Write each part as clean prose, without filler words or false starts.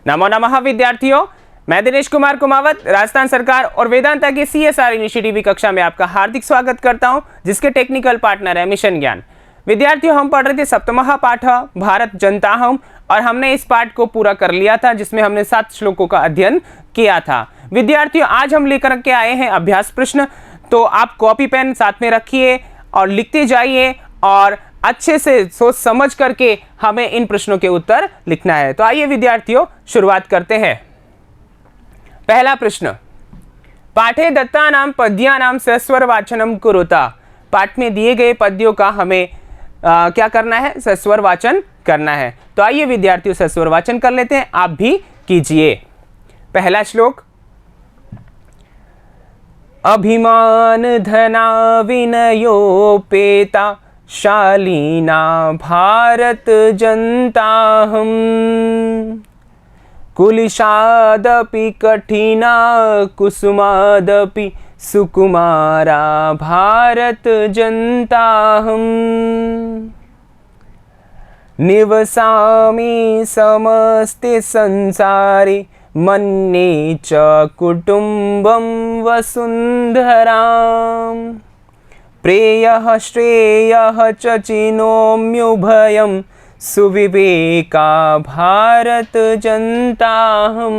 नमो नमः विद्यार्थियों, मैं दिनेश कुमार कुमावत राजस्थान सरकार और वेदांता की CSR इनिशिएटिव की कक्षा में आपका हार्दिक स्वागत करता हूं, जिसके टेक्निकल पार्टनर है मिशन ज्ञान। विद्यार्थियों, हम पढ़ रहे थे सप्तमः पाठ भारत जनता हम, और हमने इस पाठ को पूरा कर लिया था, जिसमें हमने 7 श्लोकों का अध्ययन किया था। विद्यार्थियों, आज हम लेकर के आए हैं अभ्यास प्रश्न। तो आप कॉपी पेन साथ में रखिए और लिखते जाइए और अच्छे से सोच समझ करके हमें इन प्रश्नों के उत्तर लिखना है। तो आइए विद्यार्थियों, शुरुआत करते हैं। पहला प्रश्न, पाठे दत्तानां पद्यानां सस्वर वाचनम कुरुता। पाठ में दिए गए पद्यों का हमें क्या करना है? सस्वर वाचन करना है। तो आइए विद्यार्थियों, सस्वर वाचन कर लेते हैं, आप भी कीजिए। पहला श्लोक, अभिमान धना विनयोपेता शालीना भारत जनताहम कुलिशादपि कठिना कुसुमादपि सुकुमारा भारत जनताहम निवसामि समस्ते संसारे मन्ये च कुटुम्बं वसुन्धराम् प्रेयः श्रेयः च चिनोम्युभयं सुविवेका भारत जनताहम्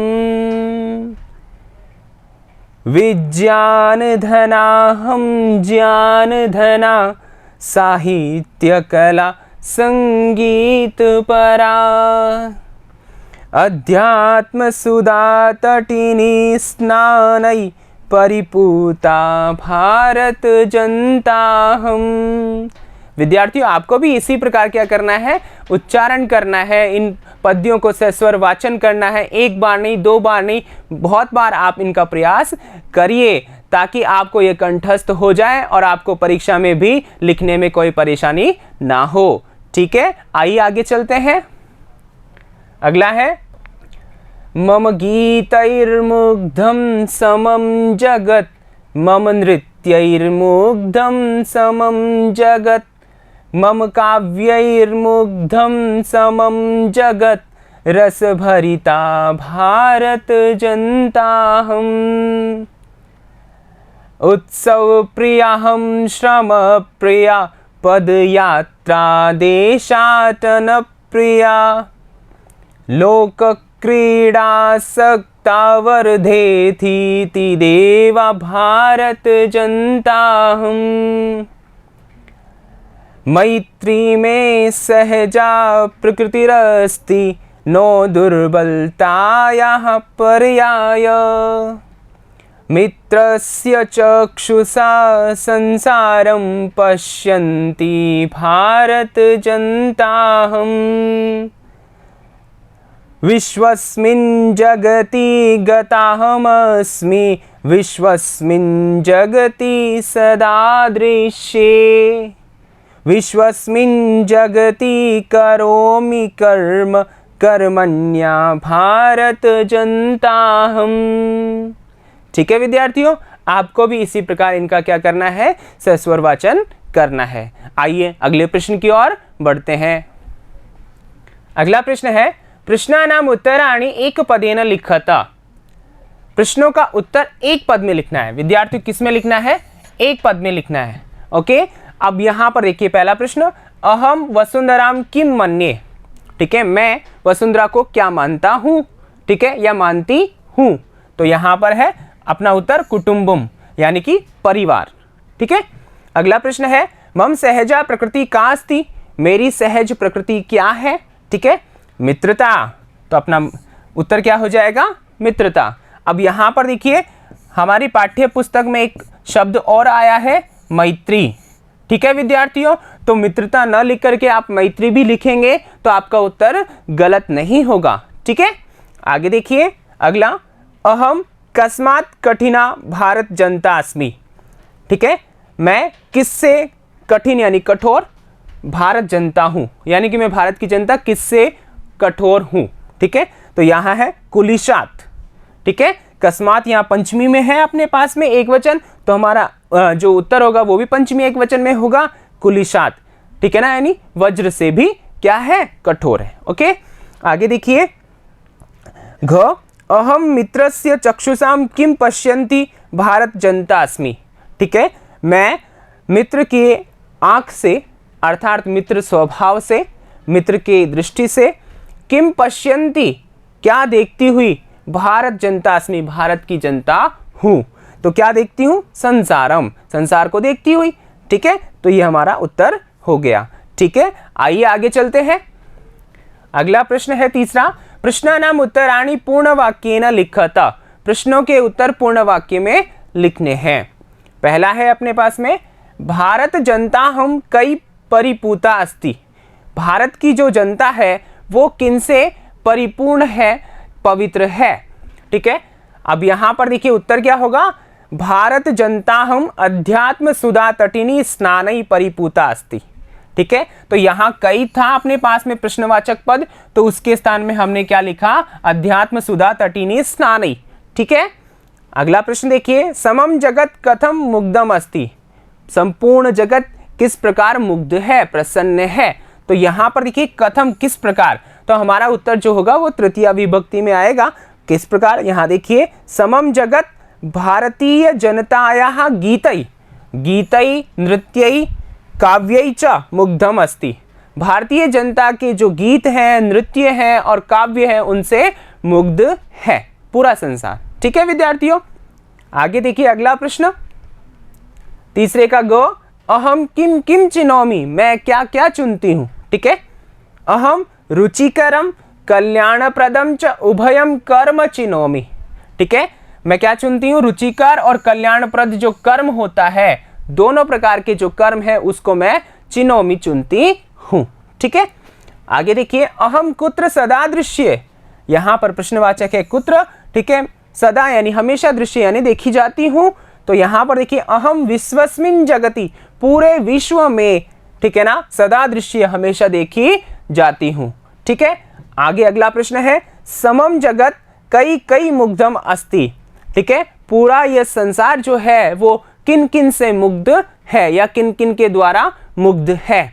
विज्ञान धनाहं ज्ञान धना साहित्यकला संगीत परा अध्यात्म सुधा तटिनी स्नानै परिपूता भारत जनता हम। विद्यार्थियों, आपको भी इसी प्रकार क्या करना है? उच्चारण करना है, इन पद्यों को सस्वर वाचन करना है। एक बार नहीं, 2 बार नहीं, बहुत बार आप इनका प्रयास करिए, ताकि आपको ये कंठस्थ हो जाए और आपको परीक्षा में भी लिखने में कोई परेशानी ना हो। ठीक है, आइए आगे चलते हैं। अगला है, मम गीतैर्मुग्धं समं जगत् मम नृत्यैर्मुग्धं समं जगत् मम काव्यैर्मुग्धं समं जगत् रसभरिता भारत जनताहम् उत्सव प्रियाहं श्रम प्रिया पदयात्रा देशाटन प्रिया लोक क्रीडासक्ता वर्धेतीति देवा भारत जनताहम् मैत्री में सहजा प्रकृतिरस्ति नो दुर्बलतायाः पर्याय मित्रस्य चक्षुषा संसारं पश्यन्ति भारत जनताहम् विश्वस्मिन् जगति गताहमस्मि विश्वस्मिन् जगति सदा दृश्ये विश्वस्मिन् जगति करोमि कर्म कर्मण्या भारत जनताहम्। ठीक है विद्यार्थियों, आपको भी इसी प्रकार इनका क्या करना है? सस्वर वाचन करना है। आइए अगले प्रश्न की ओर बढ़ते हैं। अगला प्रश्न है, प्रश्नानाम उत्तराणि एक पदेन लिखता। प्रश्नों का उत्तर एक पद में लिखना है। विद्यार्थियों, किस में लिखना है? एक पद में लिखना है। ओके, अब यहां पर देखिए पहला प्रश्न, अहम वसुंधराम किम मन्ये। ठीक है, मैं वसुंधरा को क्या मानता हूं, ठीक है, या मानती हूं। तो यहां पर है अपना उत्तर कुटुंबम, यानी कि परिवार। ठीक है, अगला प्रश्न है, मम सहजा प्रकृति का अस्ति। मेरी सहज प्रकृति क्या है? ठीक है, मित्रता। तो अपना उत्तर क्या हो जाएगा? मित्रता। अब यहां पर देखिए हमारी पाठ्य पुस्तक में एक शब्द और आया है, मैत्री। ठीक है विद्यार्थियों, तो मित्रता न लिख करके आप मैत्री भी लिखेंगे तो आपका उत्तर गलत नहीं होगा। ठीक है, आगे देखिए अगला, अहम कस्मात् कठिना भारत जनता अस्मि। ठीक है, मैं किससे कठिन यानी कठोर भारत जनता हूं, यानी कि मैं भारत की जनता किससे कठोर हूं। ठीक है, तो यहां है कुलिशात। ठीक है, कस्मात यहां पंचमी में है अपने पास में एक वचन, तो हमारा जो उत्तर होगा वो भी पंचमी एक वचन में होगा, कुलिशात। ठीक है ना, यानी वज्र से भी क्या है? कठोर है। ओके, आगे देखिए, घ अहम मित्रस्य चक्षुषाम किम पश्यन्ति भारत जनता अस्मि। ठीक है, मैं मित्र की आँख से अर्थात मित्र स्वभाव से, मित्र की दृष्टि से, किम पश्यन्ति क्या देखती हुई, भारत जनता अस्मि भारत की जनता हूँ। तो क्या देखती हूँ, संसारम संसार को देखती हुई। ठीक है, तो ये हमारा उत्तर हो गया। ठीक है, आइए आगे चलते हैं। अगला प्रश्न है तीसरा, प्रश्नानाम उत्तराणि पूर्ण वाक्येन लिखत। प्रश्नों के उत्तर पूर्ण वाक्य में लिखने हैं। पहला है अपने पास में, भारत जनता हम कई परिपूता अस्ति। भारत की जो जनता है वो किनसे परिपूर्ण है, पवित्र है। ठीक है, अब यहां पर देखिए उत्तर क्या होगा, भारत जनता हम अध्यात्म सुधा तटिनी स्नानई परिपूता अस्ति। ठीक है, तो यहाँ कई था अपने पास में प्रश्नवाचक पद, तो उसके स्थान में हमने क्या लिखा, अध्यात्म सुधा तटिनी स्नानई। ठीक है, अगला प्रश्न देखिए, समम जगत कथम मुग्धम अस्ति। संपूर्ण जगत किस प्रकार मुग्ध है, प्रसन्न है। तो यहाँ पर देखिए कथम किस प्रकार, तो हमारा उत्तर जो होगा वो तृतीय विभक्ति में आएगा। किस प्रकार, यहाँ देखिए, समम जगत भारतीय जनतायाः गीतै गीतै नृत्यै काव्यै च मुग्धम अस्ति। भारतीय जनता के जो गीत हैं, नृत्य हैं और काव्य हैं, उनसे मुग्ध है पूरा संसार। ठीक है विद्यार्थियों, आगे देखिए अगला प्रश्न, तीसरे का ग, अहम किम किम चिनोमि, मैं क्या क्या चुनती हूं। ठीक है, अहम रुचिकरम कल्याणप्रदम च उभयम कर्म चिनोमि। ठीक है, मैं क्या चुनती हूँ, रुचिकर और कल्याणप्रद जो कर्म होता है, दोनों प्रकार के जो कर्म है उसको मैं चिनोमि चुनती हूं। ठीक है, आगे देखिए, अहम कुत्र सदा दृश्य, यहां पर प्रश्नवाचक है कुत्र। ठीक है, सदा यानी हमेशा, दृश्य यानी देखी जाती हूं। तो यहां पर देखिए, अहम विश्वस्मिन जगति, पूरे विश्व में। ठीक है ना, सदा दृश्य हमेशा देखी जाती हूं। ठीक है, आगे अगला प्रश्न है, समम जगत कई कई मुग्धम अस्ति। ठीक है, पूरा यह संसार जो है वो किन किन से मुग्ध है या किन किन के द्वारा मुग्ध है।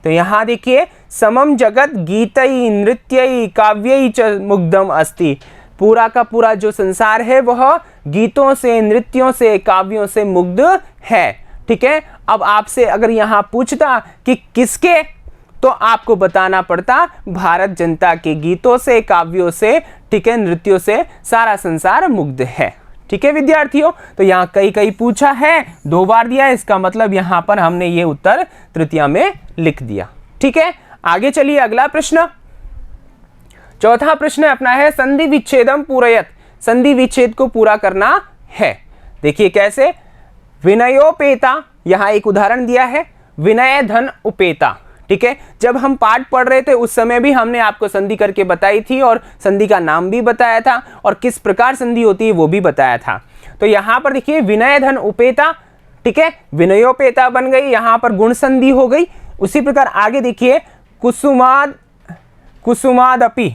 तो यहां देखिए, समम जगत गीतई नृत्यई काव्यई च मुग्धम अस्ति। पूरा का पूरा जो संसार है वह गीतों से, नृत्यों से, काव्यों से मुग्ध है। ठीक है, अब आपसे अगर यहां पूछता कि किसके, तो आपको बताना पड़ता भारत जनता के गीतों से, काव्यों से, ठीक है, नृत्यों से सारा संसार मुग्ध है। ठीक है विद्यार्थियों, तो यहाँ कई कई पूछा है, 2 बार दिया, इसका मतलब यहाँ पर हमने ये उत्तर तृतीया में लिख दिया। ठीक है, आगे चलिए अगला प्रश्न, चौथा प्रश्न अपना है, संधि विच्छेदम पूरयत, संधि विच्छेद को पूरा करना है। देखिए कैसे, विनयोपेता, यहाँ एक उदाहरण दिया है, विनय धन उपेता। ठीक है, जब हम पाठ पढ़ रहे थे उस समय भी हमने आपको संधि करके बताई थी और संधि का नाम भी बताया था और किस प्रकार संधि होती है वो भी बताया था। तो यहाँ पर देखिए, विनय धन उपेता। ठीक है, विनयोपेता बन गई, यहाँ पर गुण संधि हो गई। उसी प्रकार आगे देखिए, कुसुमाद कुसुमादपि।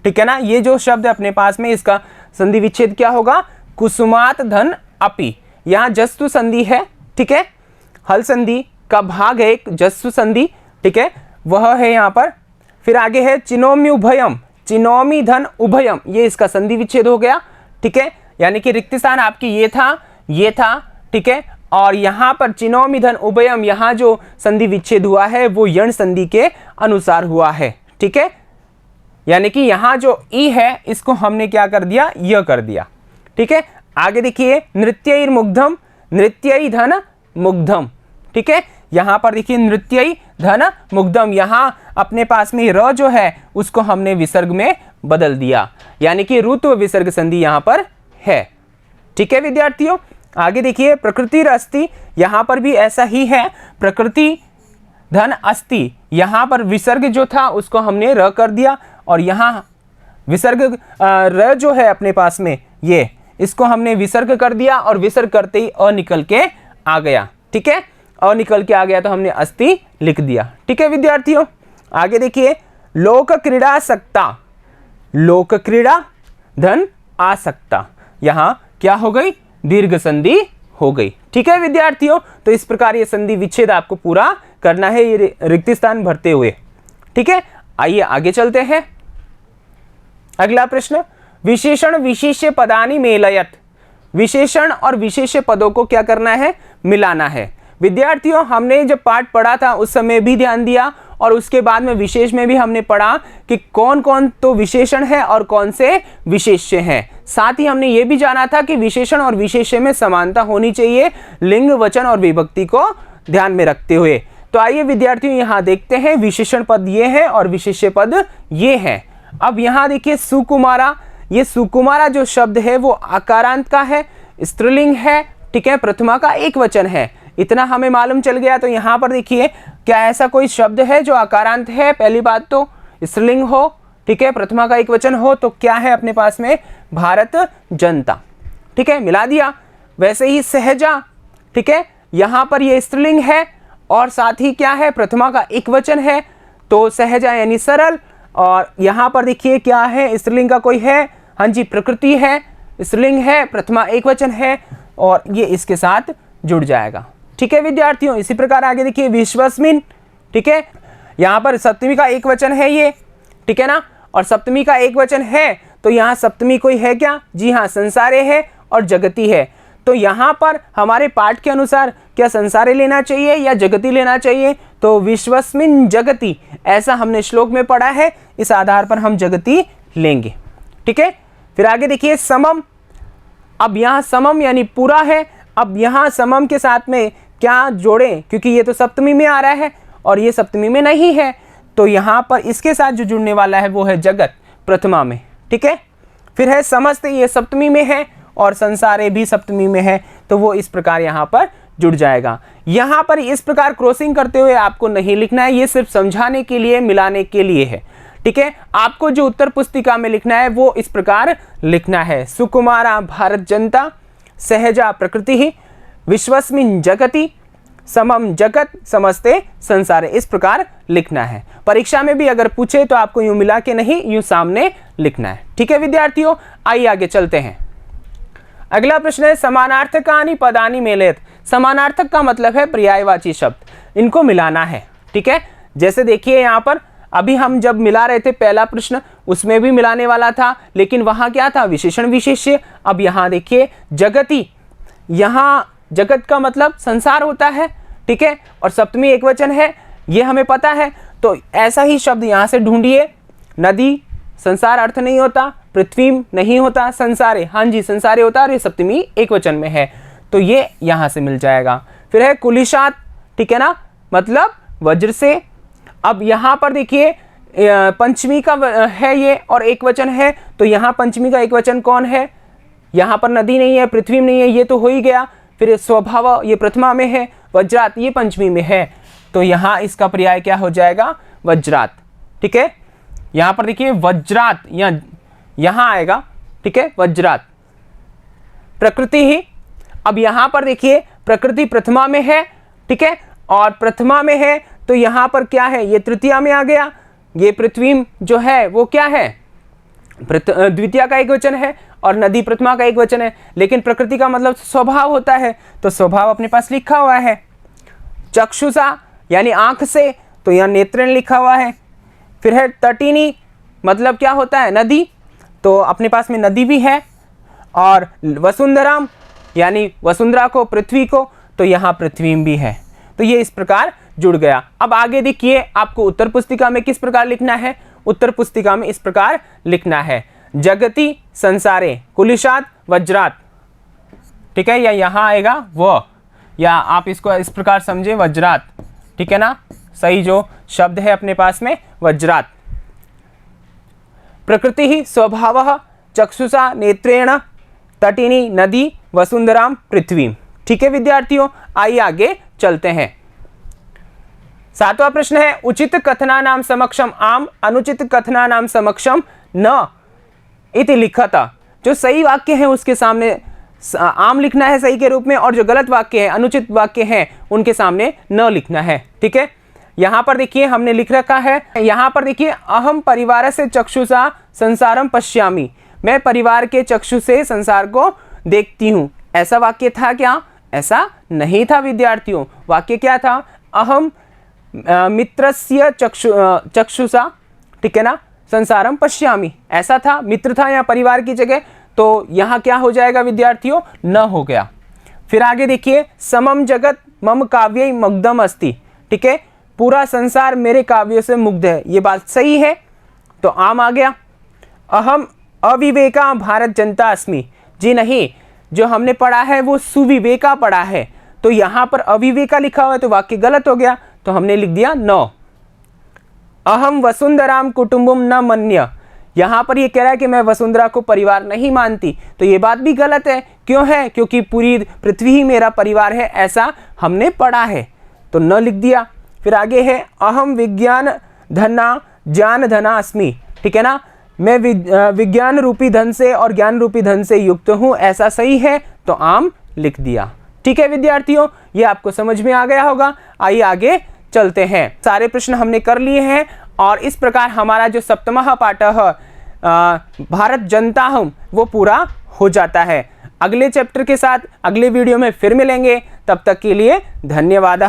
ठीक है ना, ये जो शब्द अपने पास में, इसका संधि विच्छेद क्या होगा, कुसुमात धन अपि। यहाँ जस्तु संधि है। ठीक है, हल संधि का भाग है एक जस्तु संधि। ठीक है, वह है यहाँ पर। फिर आगे है चिनोमि उभयम, चिनोमि धन उभयम, ये इसका संधि विच्छेद हो गया। ठीक है, यानी कि रिक्त स्थान आपकी ये था। ठीक है, और यहाँ पर चिनोमि धन उभयम, यहाँ जो संधि विच्छेद हुआ है वो यण संधि के अनुसार हुआ है। ठीक है, यानी कि यहाँ जो ई है इसको हमने क्या कर दिया, य कर दिया। ठीक है, आगे देखिए, नृत्यैर मुग्धम, नृत्यई धन मुग्धम। ठीक है, यहाँ पर देखिए, नृत्यई धन मुग्धम, यहाँ अपने पास में र जो है उसको हमने विसर्ग में बदल दिया, यानी कि ऋत्व विसर्ग संधि यहाँ पर है। ठीक है विद्यार्थियों, आगे देखिए, प्रकृति अस्ति, यहाँ पर भी ऐसा ही है, प्रकृति धन अस्ति, यहाँ पर विसर्ग जो था उसको हमने र कर दिया और यहाँ विसर्ग र जो है अपने पास में ये, इसको हमने विसर्ग कर दिया और विसर्ग करते ही अ निकल के आ गया। ठीक है, अ निकल के आ गया तो हमने अस्ति लिख दिया। ठीक है विद्यार्थियों, आगे देखिए, लोक क्रीड़ा सक्ता, लोक क्रीड़ा धन आसक्ता, यहाँ क्या हो गई, दीर्घ संधि हो गई। ठीक है विद्यार्थियों, तो इस प्रकार ये संधि विच्छेद आपको पूरा करना है ये रिक्त स्थान भरते हुए। ठीक है, आइए आगे चलते हैं। अगला प्रश्न, विशेषण विशेष्य पदानि मेलयत, विशेषण और विशेष्य पदों को क्या करना है, मिलाना है। विद्यार्थियों हमने जब पाठ पढ़ा था उस समय भी ध्यान दिया और उसके बाद में विशेष में भी हमने पढ़ा कि कौन कौन तो विशेषण है और कौन से विशेष्य हैं। साथ ही हमने ये भी जाना था कि विशेषण और विशेष्य में समानता होनी चाहिए लिंग, वचन और विभक्ति को ध्यान में रखते हुए। तो आइए विद्यार्थियों यहाँ देखते हैं, विशेषण पद ये है और विशेष्य पद ये है। अब यहाँ देखिए सुकुमारा, ये सुकुमारा जो शब्द है वो आकारांत का है, स्त्रीलिंग है, ठीक है, प्रथमा का एक वचन है, इतना हमें मालूम चल गया। तो यहाँ पर देखिए क्या ऐसा कोई शब्द है जो आकारांत है, पहली बात तो स्त्रीलिंग हो, ठीक है, प्रथमा का एक वचन हो, तो क्या है अपने पास में, भारत जनता, ठीक है, मिला दिया। वैसे ही सहजा, ठीक है, यहाँ पर ये स्त्रीलिंग है और साथ ही क्या है, प्रथमा का एक वचन है, तो सहजा यानी सरल। और यहाँ पर देखिए क्या है, स्त्रीलिंग का कोई है, हाँ जी, प्रकृति है, स्त्रीलिंग है, प्रथमा एक वचन है और ये इसके साथ जुड़ जाएगा, ठीक है विद्यार्थियों। इसी प्रकार आगे देखिए विश्वस्मिन, ठीक है, यहाँ पर सप्तमी का एक वचन है ये, ठीक है ना, और सप्तमी का एक वचन है तो यहाँ सप्तमी कोई है क्या, जी हाँ, संसारे है और जगती है। तो यहाँ पर हमारे पाठ के अनुसार क्या संसारे लेना चाहिए या जगती लेना चाहिए, तो विश्वस्मिन जगती ऐसा हमने श्लोक में पढ़ा है, इस आधार पर हम जगती लेंगे, ठीक है। फिर आगे देखिए समम, अब यहाँ समम यानी पूरा है। अब यहाँ समम के साथ में क्या जोड़ें, क्योंकि ये तो सप्तमी में आ रहा है और ये सप्तमी में नहीं है, तो यहाँ पर इसके साथ जो जुड़ने वाला है वो है जगत, प्रथमा में, ठीक है। फिर है समस्त, ये सप्तमी में है और संसारे भी सप्तमी में है, तो वो इस प्रकार यहाँ पर जुड़ जाएगा। यहाँ पर इस प्रकार क्रॉसिंग करते हुए आपको नहीं लिखना है, ये सिर्फ समझाने के लिए, मिलाने के लिए है, ठीक है। आपको जो उत्तर पुस्तिका में लिखना है वो इस प्रकार लिखना है, सुकुमारा भारत जनता, सहजा प्रकृति ही, विश्वस्मिन जगति, समम जगत, समस्ते संसारे, इस प्रकार लिखना है। परीक्षा में भी अगर पूछे तो आपको यूं मिला के नहीं, यूं सामने लिखना है, ठीक है विद्यार्थियों। आइए आगे चलते हैं। अगला प्रश्न है समानार्थकानि पदानि मेलयत। समानार्थक का मतलब है पर्यायवाची शब्द, इनको मिलाना है, ठीक है। जैसे देखिए यहाँ पर अभी हम जब मिला रहे थे पहला प्रश्न, उसमें भी मिलाने वाला था, लेकिन वहाँ क्या था, विशेषण विशेष्य। अब यहाँ देखिए जगति, यहाँ जगत का मतलब संसार होता है, ठीक है, और सप्तमी एक वचन है, ये हमें पता है। तो ऐसा ही शब्द यहाँ से ढूंढिए, नदी संसार अर्थ नहीं होता, पृथ्वी नहीं होता, संसारे, हाँ जी संसारे होता है और ये सप्तमी एक वचन में है, तो ये यहाँ से मिल जाएगा। फिर है कुलिशात, ठीक है ना, मतलब वज्र से। अब यहाँ पर देखिए पंचमी का है ये और एक वचन है, तो यहाँ पंचमी का एक वचन कौन है, यहाँ पर नदी नहीं है, पृथ्वी नहीं है, ये तो हो ही गया। फिर स्वभाव ये प्रथमा में है, वज्रात ये पंचमी में है, तो यहाँ इसका पर्याय क्या हो जाएगा, वज्रात, ठीक है। यहाँ पर देखिए वज्रात, यहाँ आएगा, ठीक है, वज्रात। प्रकृति ही, अब यहाँ पर देखिए प्रकृति प्रथमा में है, ठीक है, और प्रथमा में है तो यहाँ पर क्या है, ये तृतीया में आ गया। ये पृथ्वी जो है वो क्या है, द्वितीया का एक वचन है और नदी प्रथमा का एक वचन है, लेकिन प्रकृति का मतलब स्वभाव होता है, तो स्वभाव अपने पास लिखा हुआ है। चक्षुषा यानी आंख से, तो यहाँ नेत्रेण लिखा हुआ है। फिर है तटिनी, मतलब क्या होता है, नदी, तो अपने पास में नदी भी है। और वसुंधराम यानी वसुंधरा को, पृथ्वी को, तो यहाँ पृथ्वी भी है, तो ये इस प्रकार जुड़ गया। अब आगे देखिए आपको उत्तर पुस्तिका में किस प्रकार लिखना है, उत्तर पुस्तिका में इस प्रकार लिखना है, जगति संसारे कुलिशात वज्रात, ठीक है, या यहाँ आएगा वो, या आप इसको इस प्रकार समझे वज्रात, ठीक है ना, सही जो शब्द है अपने पास में वज्रात। प्रकृति ही स्वभाव चक्षुषा नेत्रेण तटिनी नदी वसुंधराम पृथ्वी, ठीक है विद्यार्थियों। आइए आगे चलते हैं। सातवां प्रश्न है उचित कथनानाम समक्षम आम अनुचित कथनानाम समक्षम न इति लिखता। जो सही वाक्य है उसके सामने आम लिखना है सही के रूप में, और जो गलत वाक्य है, अनुचित वाक्य है, उनके सामने न लिखना है, ठीक है। यहाँ पर देखिए हमने लिख रखा है, यहाँ पर देखिए अहम परिवार से चक्षुषा संसारम पश्यामि, मैं परिवार के चक्षु से संसार को देखती हूँ, ऐसा वाक्य था क्या, ऐसा नहीं था विद्यार्थियों। वाक्य क्या था, अहम मित्रस्य चक्षुषा, ठीक है ना, संसारम पश्यामि, ऐसा था, मित्र था या परिवार की जगह, तो यहाँ क्या हो जाएगा विद्यार्थियों, न हो गया। फिर आगे देखिए, समम जगत मम काव्य मग्धम अस्ति, ठीक है, पूरा संसार मेरे काव्यों से मुग्ध है, ये बात सही है, तो आम आ गया। अहम अविवेका भारत जनता अस्मि, जी नहीं, जो हमने पढ़ा है वो सुविवेका पढ़ा है, तो यहाँ पर अविवेका लिखा हुआ है तो वाक्य गलत हो गया, तो हमने लिख दिया न। अहम वसुंधराम कुटुंबम न मन्य, यहाँ पर ये कह रहा है कि मैं वसुंधरा को परिवार नहीं मानती, तो ये बात भी गलत है। क्यों है, क्योंकि पूरी पृथ्वी ही मेरा परिवार है, ऐसा हमने पढ़ा है, तो न लिख दिया। फिर आगे है, अहम विज्ञान धना ज्ञान धना अस्मि, ठीक है ना, मैं विज्ञान रूपी धन से और ज्ञान रूपी धन से युक्त हूँ, ऐसा सही है, तो आम लिख दिया। ठीक है विद्यार्थियों, ये आपको समझ में आ गया होगा। आइए आगे चलते हैं। सारे प्रश्न हमने कर लिए हैं और इस प्रकार हमारा जो सप्तमः पाठः भारत जनता हम वो पूरा हो जाता है। अगले चैप्टर के साथ अगले वीडियो में फिर मिलेंगे, तब तक के लिए धन्यवाद।